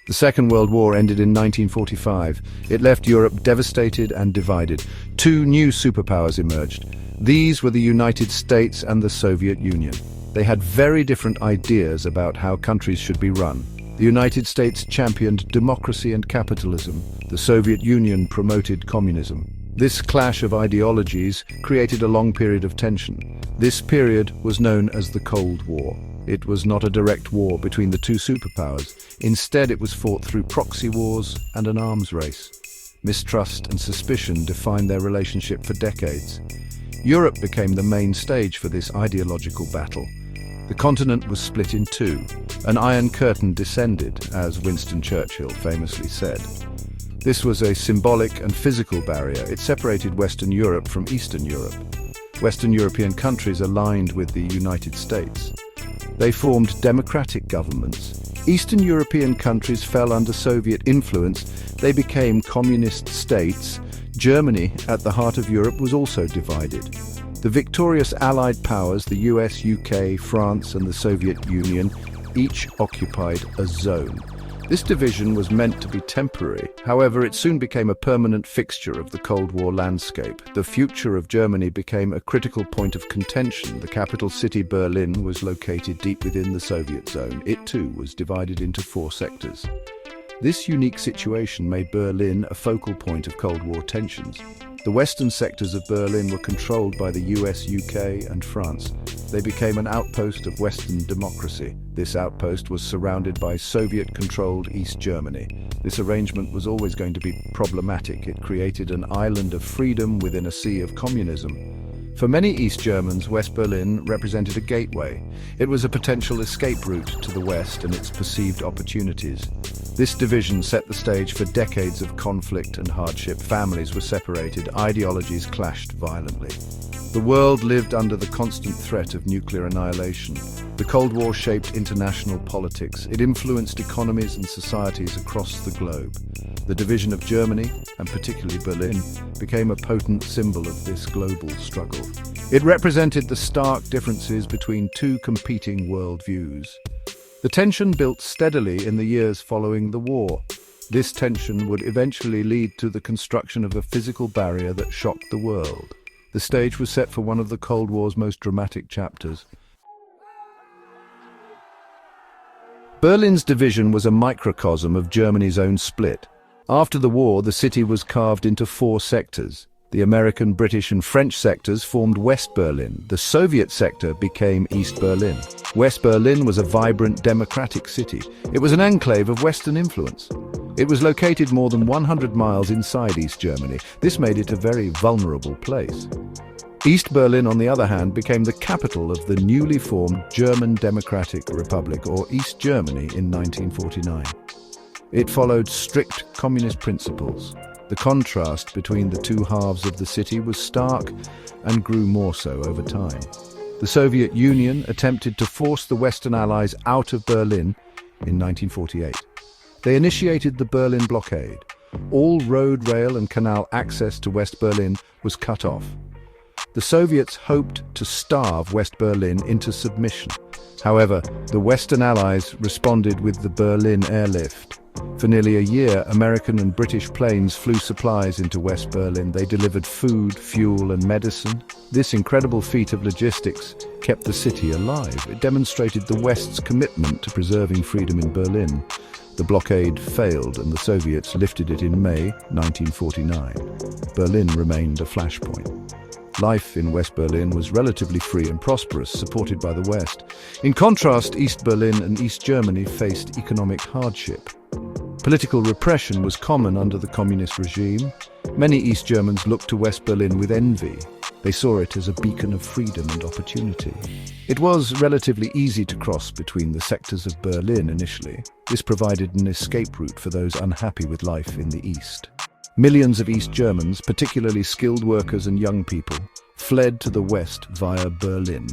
The Second World War ended in 1945. It left Europe devastated and divided. Two new superpowers emerged. These were the United States and the Soviet Union. They had very different ideas about how countries should be run. The United States championed democracy and capitalism. The Soviet Union promoted communism. This clash of ideologies created a long period of tension. This period was known as the Cold War. It was not a direct war between the two superpowers. Instead, it was fought through proxy wars and an arms race. Mistrust and suspicion defined their relationship for decades. Europe became the main stage for this ideological battle. The continent was split in two. An iron curtain descended, as Winston Churchill famously said. This was a symbolic and physical barrier. It separated Western Europe from Eastern Europe. Western European countries aligned with the United States. They formed democratic governments. Eastern European countries fell under Soviet influence. They became communist states. Germany, at the heart of Europe, was also divided. The victorious Allied powers, the US, UK, France, and the Soviet Union, each occupied a zone. This division was meant to be temporary. However, it soon became a permanent fixture of the Cold War landscape. The future of Germany became a critical point of contention. The capital city, Berlin, was located deep within the Soviet zone. It too was divided into four sectors. This unique situation made Berlin a focal point of Cold War tensions. The western sectors of Berlin were controlled by the US, UK, and France. They became an outpost of Western democracy. This outpost was surrounded by Soviet-controlled East Germany. This arrangement was always going to be problematic. It created an island of freedom within a sea of communism. For many East Germans, West Berlin represented a gateway. It was a potential escape route to the West and its perceived opportunities. This division set the stage for decades of conflict and hardship. Families were separated, ideologies clashed violently. The world lived under the constant threat of nuclear annihilation. The Cold War shaped international politics. It influenced economies and societies across the globe. The division of Germany, and particularly Berlin, became a potent symbol of this global struggle. It represented the stark differences between two competing worldviews. The tension built steadily in the years following the war. This tension would eventually lead to the construction of a physical barrier that shocked the world. The stage was set for one of the Cold War's most dramatic chapters. Berlin's division was a microcosm of Germany's own split. After the war, the city was carved into four sectors. The American, British, and French sectors formed West Berlin. The Soviet sector became East Berlin. West Berlin was a vibrant, democratic city. It was an enclave of Western influence. It was located more than 100 miles inside East Germany. This made it a very vulnerable place. East Berlin, on the other hand, became the capital of the newly formed German Democratic Republic, or East Germany, in 1949. It followed strict communist principles. The contrast between the two halves of the city was stark and grew more so over time. The Soviet Union attempted to force the Western Allies out of Berlin in 1948. They initiated the Berlin blockade. All road, rail, and canal access to West Berlin was cut off. The Soviets hoped to starve West Berlin into submission. However, the Western Allies responded with the Berlin airlift. For nearly a year, American and British planes flew supplies into West Berlin. They delivered food, fuel, and medicine. This incredible feat of logistics kept the city alive. It demonstrated the West's commitment to preserving freedom in Berlin. The blockade failed, and the Soviets lifted it in May 1949. Berlin remained a flashpoint. Life in West Berlin was relatively free and prosperous, supported by the West. In contrast, East Berlin and East Germany faced economic hardship. Political repression was common under the communist regime. Many East Germans looked to West Berlin with envy. They saw it as a beacon of freedom and opportunity. It was relatively easy to cross between the sectors of Berlin initially. This provided an escape route for those unhappy with life in the East. Millions of East Germans, particularly skilled workers and young people, fled to the west via Berlin.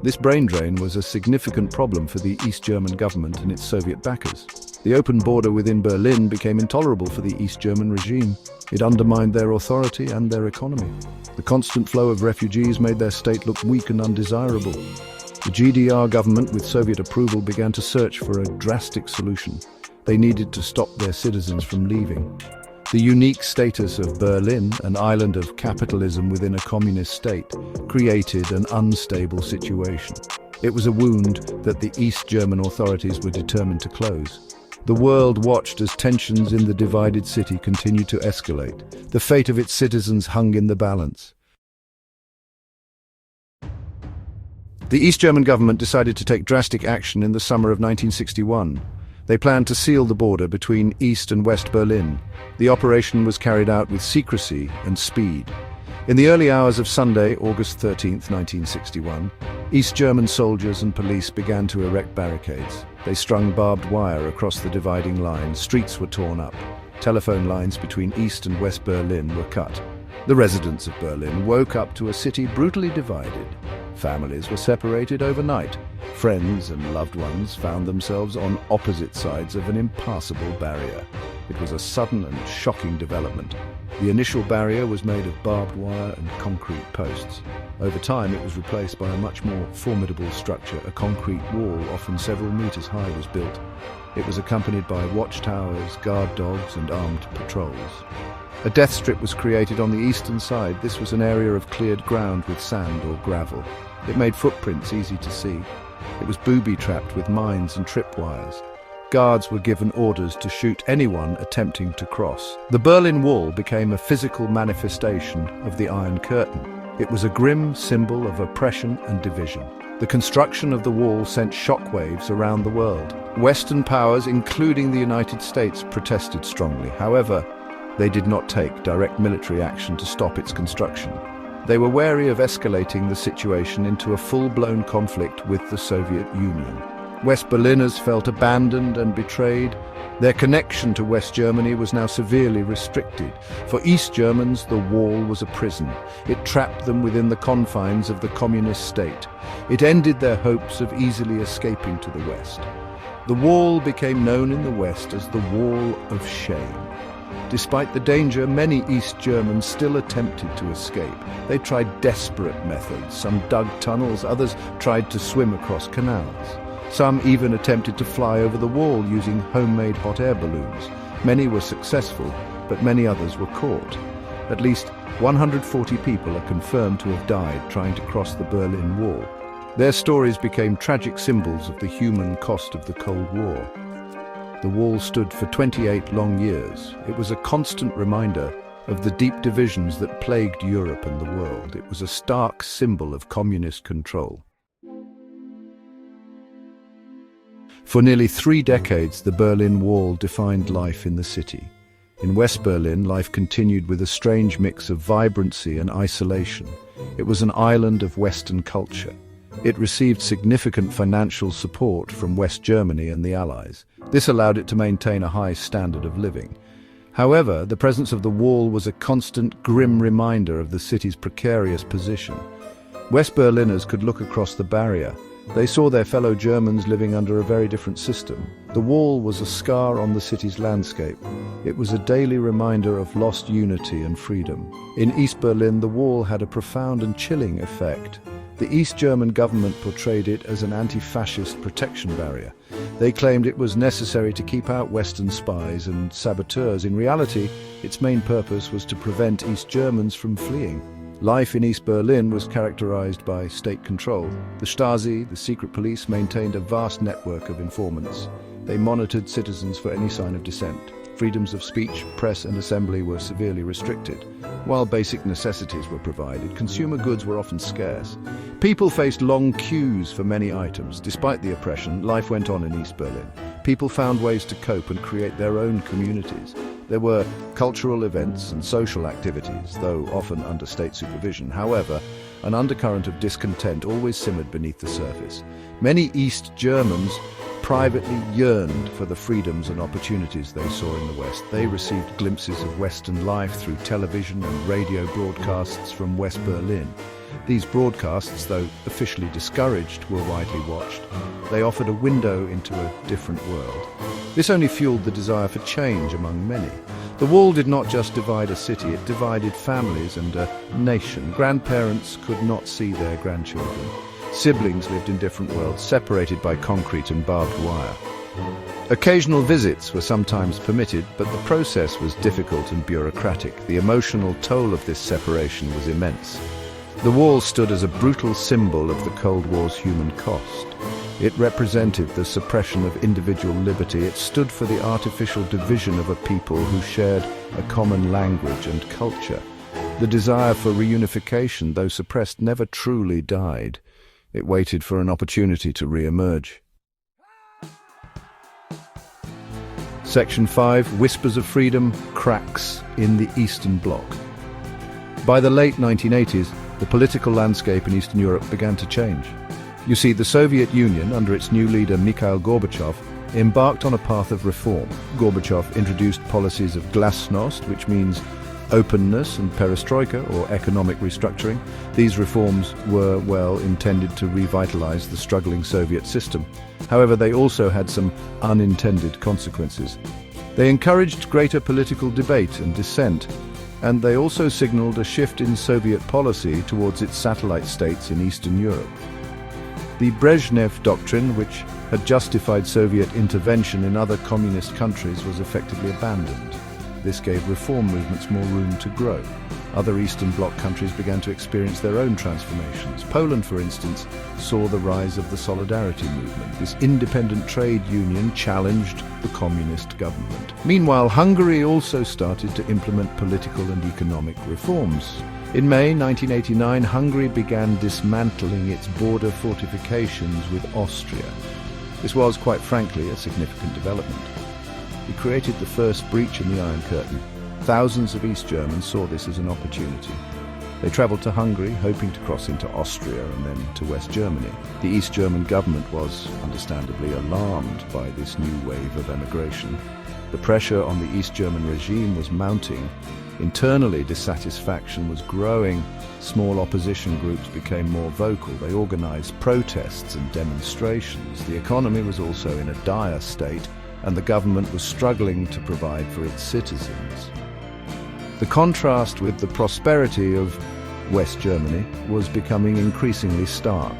This brain drain was a significant problem for the East German government and its Soviet backers. The open border within Berlin became intolerable for the East German regime. It undermined their authority and their economy. The constant flow of refugees made their state look weak and undesirable. The GDR government, with Soviet approval, began to search for a drastic solution. They needed to stop their citizens from leaving. The unique status of Berlin, an island of capitalism within a communist state, created an unstable situation. It was a wound that the East German authorities were determined to close. The world watched as tensions in the divided city continued to escalate. The fate of its citizens hung in the balance. The East German government decided to take drastic action in the summer of 1961. They planned to seal the border between East and West Berlin. The operation was carried out with secrecy and speed. In the early hours of Sunday, August 13, 1961, East German soldiers and police began to erect barricades. They strung barbed wire across the dividing line. Streets were torn up. Telephone lines between East and West Berlin were cut. The residents of Berlin woke up to a city brutally divided. Families were separated overnight. Friends and loved ones found themselves on opposite sides of an impassable barrier. It was a sudden and shocking development. The initial barrier was made of barbed wire and concrete posts. Over time, it was replaced by a much more formidable structure. A concrete wall, often several meters high, was built. It was accompanied by watchtowers, guard dogs, and armed patrols. A death strip was created on the eastern side. This was an area of cleared ground with sand or gravel. It made footprints easy to see. It was booby-trapped with mines and tripwires. Guards were given orders to shoot anyone attempting to cross. The Berlin Wall became a physical manifestation of the Iron Curtain. It was a grim symbol of oppression and division. The construction of the wall sent shockwaves around the world. Western powers, including the United States, protested strongly. However, they did not take direct military action to stop its construction. They were wary of escalating the situation into a full-blown conflict with the Soviet Union. West Berliners felt abandoned and betrayed. Their connection to West Germany was now severely restricted. For East Germans, the wall was a prison. It trapped them within the confines of the communist state. It ended their hopes of easily escaping to the West. The wall became known in the West as the Wall of Shame. Despite the danger, many East Germans still attempted to escape. They tried desperate methods. Some dug tunnels, others tried to swim across canals. Some even attempted to fly over the wall using homemade hot air balloons. Many were successful, but many others were caught. At least 140 people are confirmed to have died trying to cross the Berlin Wall. Their stories became tragic symbols of the human cost of the Cold War. The wall stood for 28 long years. It was a constant reminder of the deep divisions that plagued Europe and the world. It was a stark symbol of communist control. For nearly 3 decades, the Berlin Wall defined life in the city. In West Berlin, life continued with a strange mix of vibrancy and isolation. It was an island of Western culture. It received significant financial support from West Germany and the Allies. This allowed it to maintain a high standard of living. However, the presence of the wall was a constant, grim reminder of the city's precarious position. West Berliners could look across the barrier. They saw their fellow Germans living under a very different system. The wall was a scar on the city's landscape. It was a daily reminder of lost unity and freedom. In East Berlin, the wall had a profound and chilling effect. The East German government portrayed it as an anti-fascist protection barrier. They claimed it was necessary to keep out Western spies and saboteurs. In reality, its main purpose was to prevent East Germans from fleeing. Life in East Berlin was characterized by state control. The Stasi, the secret police, maintained a vast network of informants. They monitored citizens for any sign of dissent. Freedoms of speech, press and assembly were severely restricted. While basic necessities were provided, consumer goods were often scarce. People faced long queues for many items. Despite the oppression, life went on in East Berlin. People found ways to cope and create their own communities. There were cultural events and social activities, though often under state supervision. However, an undercurrent of discontent always simmered beneath the surface. Many East Germans privately yearned for the freedoms and opportunities they saw in the West. They received glimpses of Western life through television and radio broadcasts from West Berlin. These broadcasts, though officially discouraged, were widely watched. They offered a window into a different world. This only fueled the desire for change among many. The wall did not just divide a city, it divided families and a nation. Grandparents could not see their grandchildren. Siblings lived in different worlds, separated by concrete and barbed wire. Occasional visits were sometimes permitted, but the process was difficult and bureaucratic. The emotional toll of this separation was immense. The wall stood as a brutal symbol of the Cold War's human cost. It represented the suppression of individual liberty. It stood for the artificial division of a people who shared a common language and culture. The desire for reunification, though suppressed, never truly died. It waited for an opportunity to re-emerge. Section 5. Whispers of Freedom, Cracks in the Eastern Bloc. By the late 1980s, the political landscape in Eastern Europe began to change. You see, the Soviet Union, under its new leader Mikhail Gorbachev, embarked on a path of reform. Gorbachev introduced policies of glasnost, which means openness, and perestroika, or economic restructuring. These reforms were, well, intended to revitalize the struggling Soviet system. However, they also had some unintended consequences. They encouraged greater political debate and dissent, and they also signaled a shift in Soviet policy towards its satellite states in Eastern Europe. The Brezhnev Doctrine, which had justified Soviet intervention in other communist countries, was effectively abandoned. This gave reform movements more room to grow. Other Eastern Bloc countries began to experience their own transformations. Poland, for instance, saw the rise of the Solidarity movement. This independent trade union challenged the communist government. Meanwhile, Hungary also started to implement political and economic reforms. In May 1989, Hungary began dismantling its border fortifications with Austria. This was, quite frankly, a significant development. It created the first breach in the Iron Curtain. Thousands of East Germans saw this as an opportunity. They travelled to Hungary, hoping to cross into Austria and then to West Germany. The East German government was, understandably, alarmed by this new wave of emigration. The pressure on the East German regime was mounting. Internally, dissatisfaction was growing. Small opposition groups became more vocal. They organized protests and demonstrations. The economy was also in a dire state, and the government was struggling to provide for its citizens. The contrast with the prosperity of West Germany was becoming increasingly stark.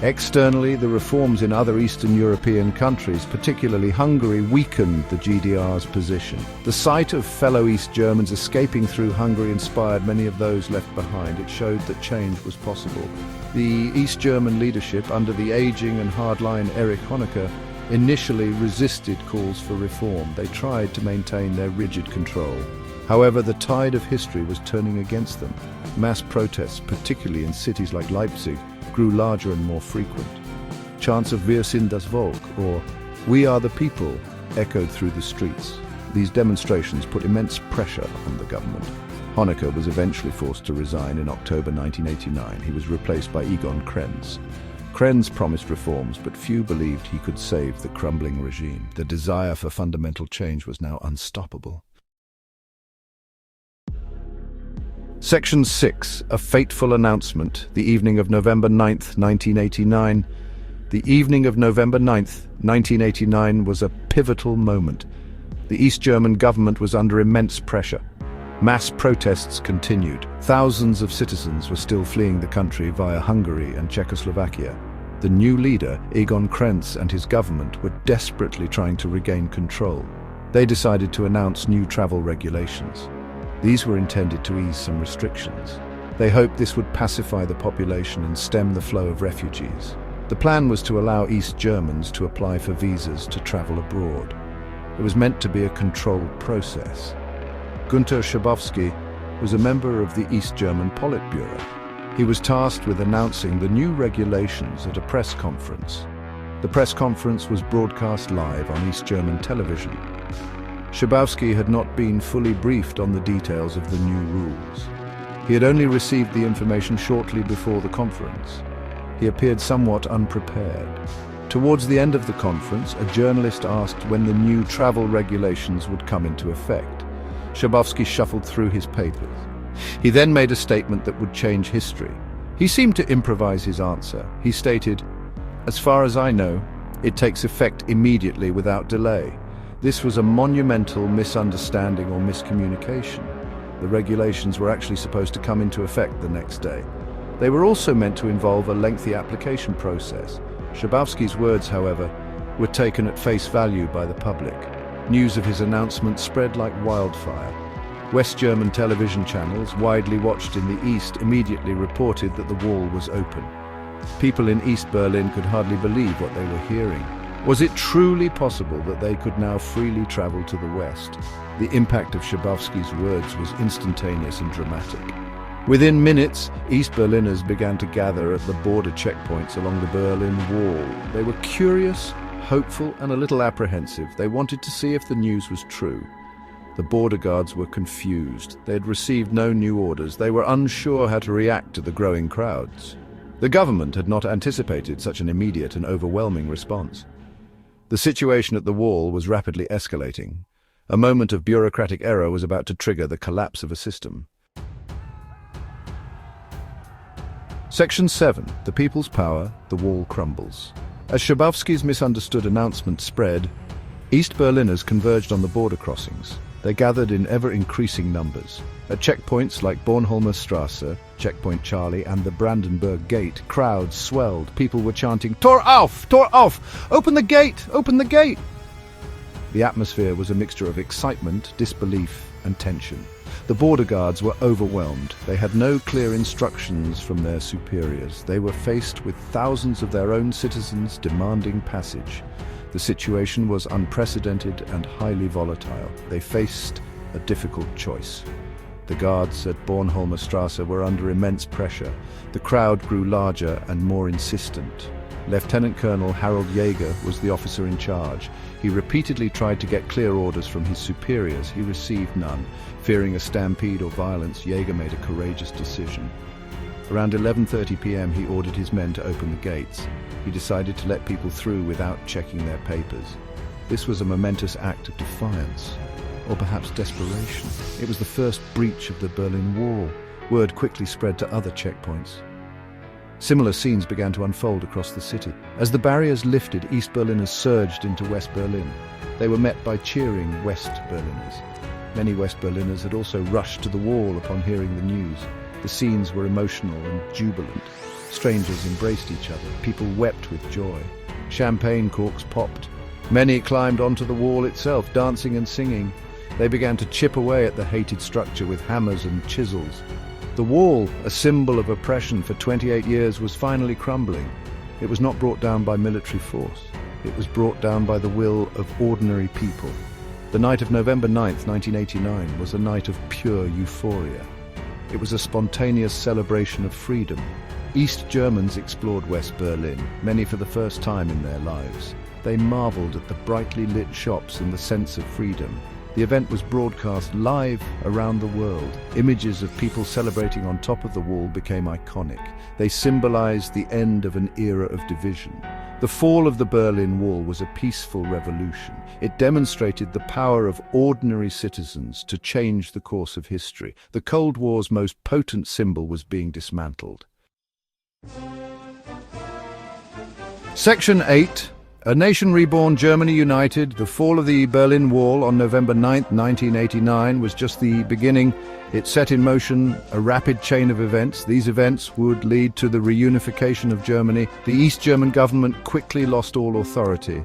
Externally, the reforms in other Eastern European countries, particularly Hungary, weakened the GDR's position. The sight of fellow East Germans escaping through Hungary inspired many of those left behind. It showed that change was possible. The East German leadership, under the aging and hardline Erich Honecker, initially resisted calls for reform. They tried to maintain their rigid control. However, the tide of history was turning against them. Mass protests, particularly in cities like Leipzig, grew larger and more frequent. Chants of Wir sind das Volk, or We are the people, echoed through the streets. These demonstrations put immense pressure on the government. Honecker was eventually forced to resign in October 1989. He was replaced by Egon Krenz. Krenz promised reforms, but few believed he could save the crumbling regime. The desire for fundamental change was now unstoppable. Section 6. A fateful announcement. The evening of November 9th, 1989. The evening of November 9th, 1989 was a pivotal moment. The East German government was under immense pressure. Mass protests continued. Thousands of citizens were still fleeing the country via Hungary and Czechoslovakia. The new leader, Egon Krenz, and his government were desperately trying to regain control. They decided to announce new travel regulations. These were intended to ease some restrictions. They hoped this would pacify the population and stem the flow of refugees. The plan was to allow East Germans to apply for visas to travel abroad. It was meant to be a controlled process. Günter Schabowski was a member of the East German Politburo. He was tasked with announcing the new regulations at a press conference. The press conference was broadcast live on East German television. Schabowski had not been fully briefed on the details of the new rules. He had only received the information shortly before the conference. He appeared somewhat unprepared. Towards the end of the conference, a journalist asked when the new travel regulations would come into effect. Schabowski shuffled through his papers. He then made a statement that would change history. He seemed to improvise his answer. He stated, "As far as I know, it takes effect immediately without delay." This was a monumental misunderstanding or miscommunication. The regulations were actually supposed to come into effect the next day. They were also meant to involve a lengthy application process. Schabowski's words, however, were taken at face value by the public. News of his announcement spread like wildfire. West German television channels, widely watched in the East, immediately reported that the wall was open. People in East Berlin could hardly believe what they were hearing. Was it truly possible that they could now freely travel to the West? The impact of Schabowski's words was instantaneous and dramatic. Within minutes, East Berliners began to gather at the border checkpoints along the Berlin Wall. They were curious, hopeful, and a little apprehensive. They wanted to see if the news was true. The border guards were confused. They had received no new orders. They were unsure how to react to the growing crowds. The government had not anticipated such an immediate and overwhelming response. The situation at the wall was rapidly escalating. A moment of bureaucratic error was about to trigger the collapse of a system. Section 7. The People's Power, the Wall Crumbles. As Schabowski's misunderstood announcement spread, East Berliners converged on the border crossings. They gathered in ever-increasing numbers. At checkpoints like Bornholmer Strasse, Checkpoint Charlie, and the Brandenburg Gate, crowds swelled. People were chanting, "Tor auf! Tor auf! Open the gate! Open the gate!" The atmosphere was a mixture of excitement, disbelief, and tension. The border guards were overwhelmed. They had no clear instructions from their superiors. They were faced with thousands of their own citizens demanding passage. The situation was unprecedented and highly volatile. They faced a difficult choice. The guards at Bornholmer Strasse were under immense pressure. The crowd grew larger and more insistent. Lieutenant Colonel Harold Jaeger was the officer in charge. He repeatedly tried to get clear orders from his superiors. He received none. Fearing a stampede or violence, Jaeger made a courageous decision. Around 11:30 p.m. he ordered his men to open the gates. He decided to let people through without checking their papers. This was a momentous act of defiance, or perhaps desperation. It was the first breach of the Berlin Wall. Word quickly spread to other checkpoints. Similar scenes began to unfold across the city. As the barriers lifted, East Berliners surged into West Berlin. They were met by cheering West Berliners. Many West Berliners had also rushed to the wall upon hearing the news. The scenes were emotional and jubilant. Strangers embraced each other. People wept with joy. Champagne corks popped. Many climbed onto the wall itself, dancing and singing. They began to chip away at the hated structure with hammers and chisels. The wall, a symbol of oppression for 28 years, was finally crumbling. It was not brought down by military force. It was brought down by the will of ordinary people. The night of November 9th, 1989, was a night of pure euphoria. It was a spontaneous celebration of freedom. East Germans explored West Berlin, many for the first time in their lives. They marveled at the brightly lit shops and the sense of freedom. The event was broadcast live around the world. Images of people celebrating on top of the wall became iconic. They symbolized the end of an era of division. The fall of the Berlin Wall was a peaceful revolution. It demonstrated the power of ordinary citizens to change the course of history. The Cold War's most potent symbol was being dismantled. Section 8. A nation reborn, Germany united. The fall of the Berlin Wall on November 9, 1989 was just the beginning. It set in motion a rapid chain of events. These events would lead to the reunification of Germany. The East German government quickly lost all authority.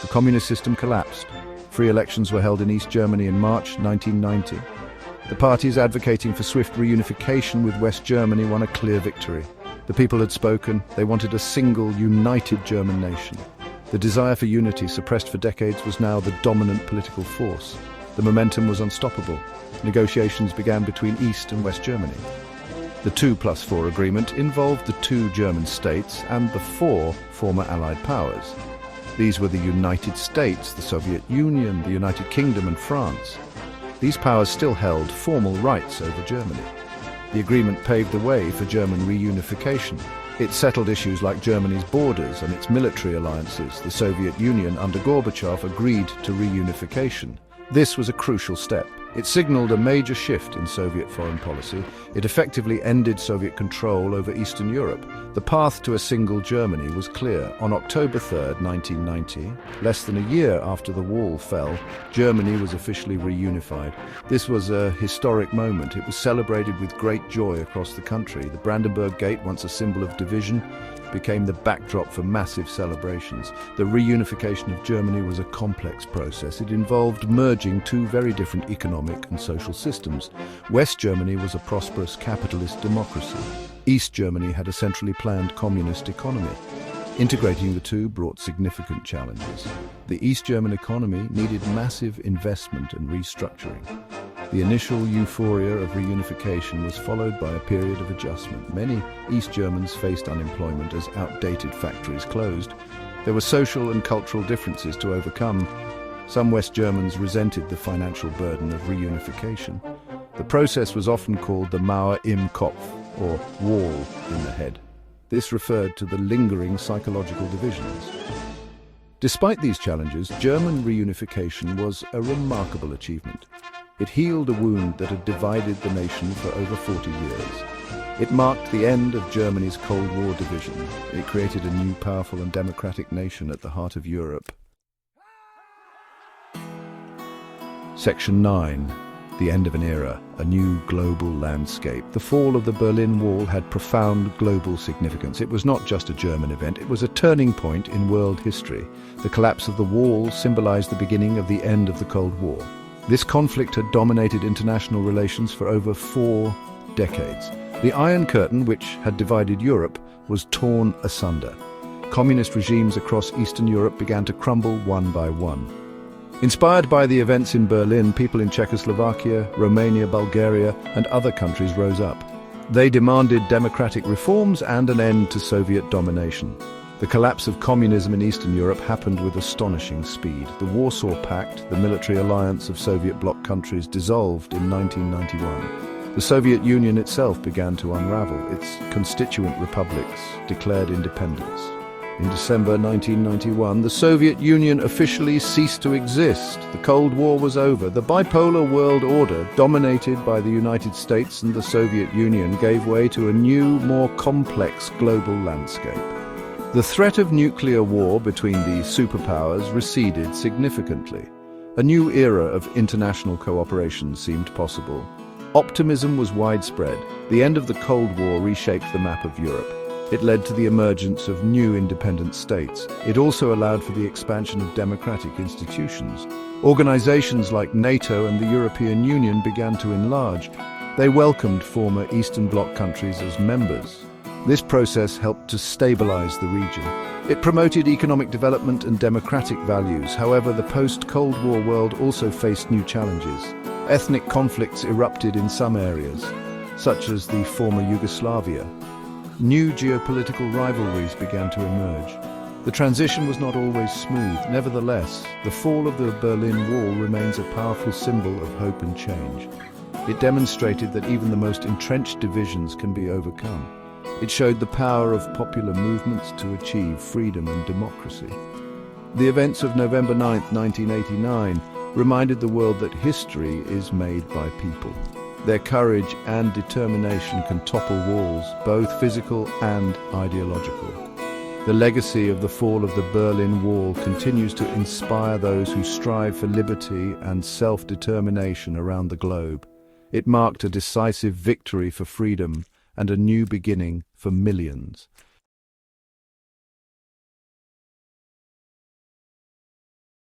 The communist system collapsed. Free elections were held in East Germany in March 1990. The parties advocating for swift reunification with West Germany won a clear victory. The people had spoken. They wanted a single, united German nation. The desire for unity, suppressed for decades, was now the dominant political force. The momentum was unstoppable. Negotiations began between East and West Germany. The 2+4 agreement involved the two German states and the four former Allied powers. These were the United States, the Soviet Union, the United Kingdom and France. These powers still held formal rights over Germany. The agreement paved the way for German reunification. It settled issues like Germany's borders and its military alliances. The Soviet Union, under Gorbachev, agreed to reunification. This was a crucial step. It signaled a major shift in Soviet foreign policy. It effectively ended Soviet control over Eastern Europe. The path to a single Germany was clear. On October 3, 1990, less than a year after the wall fell, Germany was officially reunified. This was a historic moment. It was celebrated with great joy across the country. The Brandenburg Gate, once a symbol of division, became the backdrop for massive celebrations. The reunification of Germany was a complex process. It involved merging two very different economic and social systems. West Germany was a prosperous capitalist democracy. East Germany had a centrally planned communist economy. Integrating the two brought significant challenges. The East German economy needed massive investment and restructuring. The initial euphoria of reunification was followed by a period of adjustment. Many East Germans faced unemployment as outdated factories closed. There were social and cultural differences to overcome. Some West Germans resented the financial burden of reunification. The process was often called the Mauer im Kopf, or wall in the head. This referred to the lingering psychological divisions. Despite these challenges, German reunification was a remarkable achievement. It healed a wound that had divided the nation for over 40 years. It marked the end of Germany's Cold War division. It created a new, powerful and democratic nation at the heart of Europe. Section 9. The end of an era, a new global landscape. The fall of the Berlin Wall had profound global significance. It was not just a German event, it was a turning point in world history. The collapse of the wall symbolized the beginning of the end of the Cold War. This conflict had dominated international relations for over 4 decades. The Iron Curtain, which had divided Europe, was torn asunder. Communist regimes across Eastern Europe began to crumble one by one. Inspired by the events in Berlin, people in Czechoslovakia, Romania, Bulgaria, and other countries rose up. They demanded democratic reforms and an end to Soviet domination. The collapse of communism in Eastern Europe happened with astonishing speed. The Warsaw Pact, the military alliance of Soviet bloc countries, dissolved in 1991. The Soviet Union itself began to unravel. Its constituent republics declared independence. In December 1991, the Soviet Union officially ceased to exist. The Cold War was over. The bipolar world order, dominated by the United States and the Soviet Union, gave way to a new, more complex global landscape. The threat of nuclear war between the superpowers receded significantly. A new era of international cooperation seemed possible. Optimism was widespread. The end of the Cold War reshaped the map of Europe. It led to the emergence of new independent states. It also allowed for the expansion of democratic institutions. Organizations like NATO and the European Union began to enlarge. They welcomed former Eastern Bloc countries as members. This process helped to stabilize the region. It promoted economic development and democratic values. However, the post-Cold War world also faced new challenges. Ethnic conflicts erupted in some areas, such as the former Yugoslavia. New geopolitical rivalries began to emerge. The transition was not always smooth. Nevertheless, the fall of the Berlin Wall remains a powerful symbol of hope and change. It demonstrated that even the most entrenched divisions can be overcome. It showed the power of popular movements to achieve freedom and democracy. The events of November 9, 1989, reminded the world that history is made by people. Their courage and determination can topple walls, both physical and ideological. The legacy of the fall of the Berlin Wall continues to inspire those who strive for liberty and self-determination around the globe. It marked a decisive victory for freedom and a new beginning for millions.